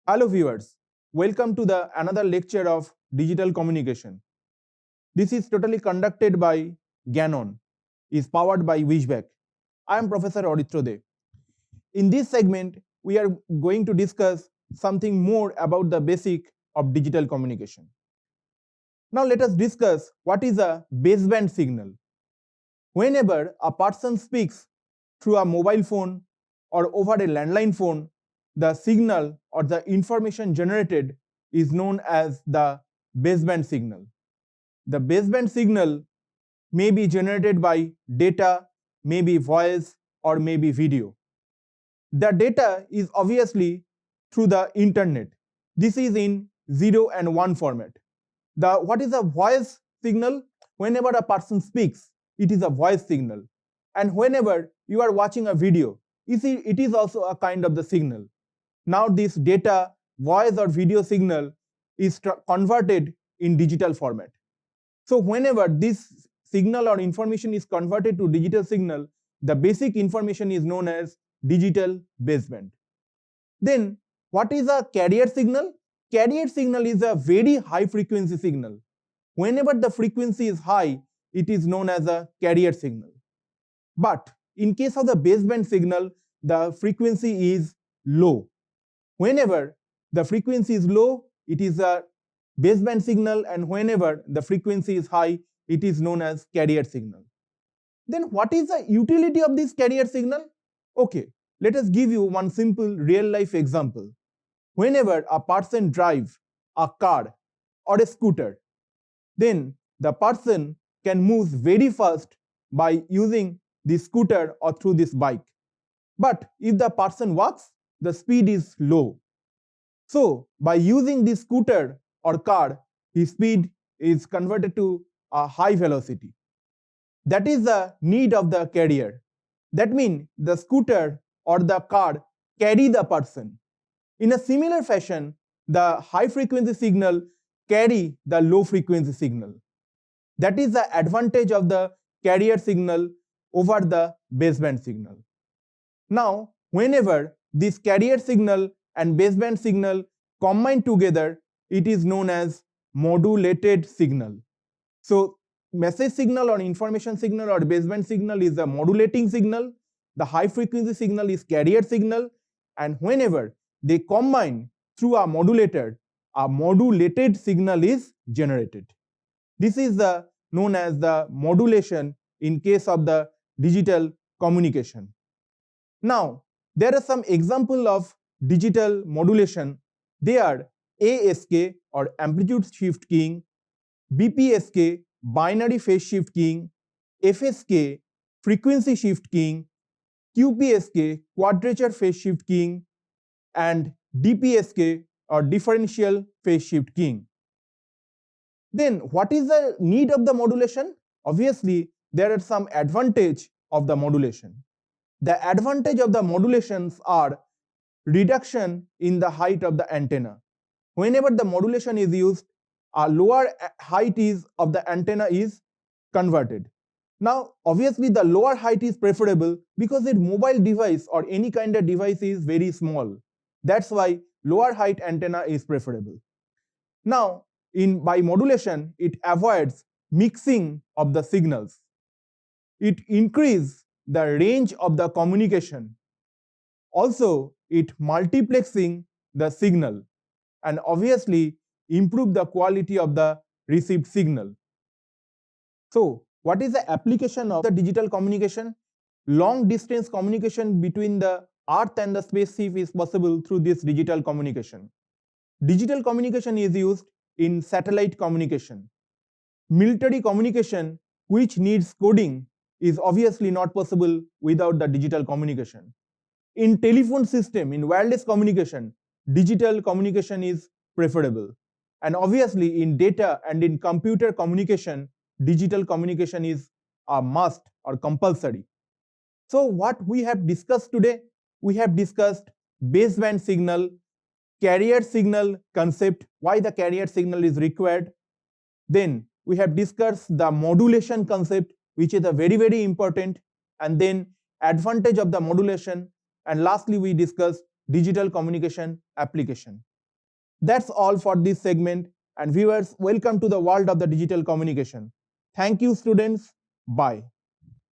Hello viewers, welcome to the another lecture of digital communication. This is totally conducted by Ganon, is powered by Wishback. I am Professor Auditro De. In this segment, we are going to discuss something more about the basic of digital communication. Now let us discuss what is a baseband signal. Whenever a person speaks through a mobile phone or over a landline phone, the signal or the information generated is known as the baseband signal. The baseband signal may be generated by data, maybe voice, or maybe video. The data is obviously through the internet. This is in 0 and 1 format. What is a voice signal? Whenever a person speaks, it is a voice signal. And whenever you are watching a video, you see it is also a kind of the signal. Now this data, voice or video signal is converted in digital format. So whenever this signal or information is converted to digital signal, the basic information is known as digital baseband. Then what is a carrier signal? Carrier signal is a very high frequency signal. Whenever the frequency is high, it is known as a carrier signal. But in case of the baseband signal, the frequency is low. Whenever the frequency is low, it is a baseband signal, and whenever the frequency is high, it is known as carrier signal. Then what is the utility of this carrier signal? Okay, let us give you one simple real life example. Whenever a person drives a car or a scooter, then the person can move very fast by using the scooter or through this bike. But if the person walks, the speed is low. So by using this scooter or car, his speed is converted to a high velocity. That is the need of the carrier. That means the scooter or the car carry the person. In a similar fashion, the high frequency signal carry the low frequency signal. That is the advantage of the carrier signal over the baseband signal. Now, whenever this carrier signal and baseband signal combine together, it is known as modulated signal. So message signal or information signal or baseband signal is a modulating signal. The high frequency signal is carrier signal, and whenever they combine through a modulator, a modulated signal is generated. This is known as the modulation in case of the digital communication. Now, there are some example of digital modulation. They are ASK or amplitude shift keying, BPSK binary phase shift keying, FSK frequency shift keying, QPSK quadrature phase shift keying, and DPSK or differential phase shift keying. Then what is the need of the modulation? Obviously, there are some advantage of the modulation. The advantage of the modulations are reduction in the height of the antenna. Whenever the modulation is used, a lower height of the antenna is converted. Now, obviously, the lower height is preferable because a mobile device or any kind of device is very small. That's why lower height antenna is preferable. Now, by modulation, it avoids mixing of the signals. It increases the range of the communication. Also, it multiplexing the signal, and obviously improve the quality of the received signal. So, what is the application of the digital communication? Long distance communication between the Earth and the spaceship is possible through this digital communication. Digital communication is used in satellite communication. Military communication, which needs coding, is obviously not possible without the digital communication. In telephone system, in wireless communication, digital communication is preferable. And obviously in data and in computer communication, digital communication is a must or compulsory. So what we have discussed today, we have discussed baseband signal, carrier signal concept, why the carrier signal is required. Then we have discussed the modulation concept, which is a very important, and then advantage of the modulation, and lastly we discussed digital communication application. That's all for this segment, and viewers, welcome to the world of the digital communication. Thank you, students. Bye.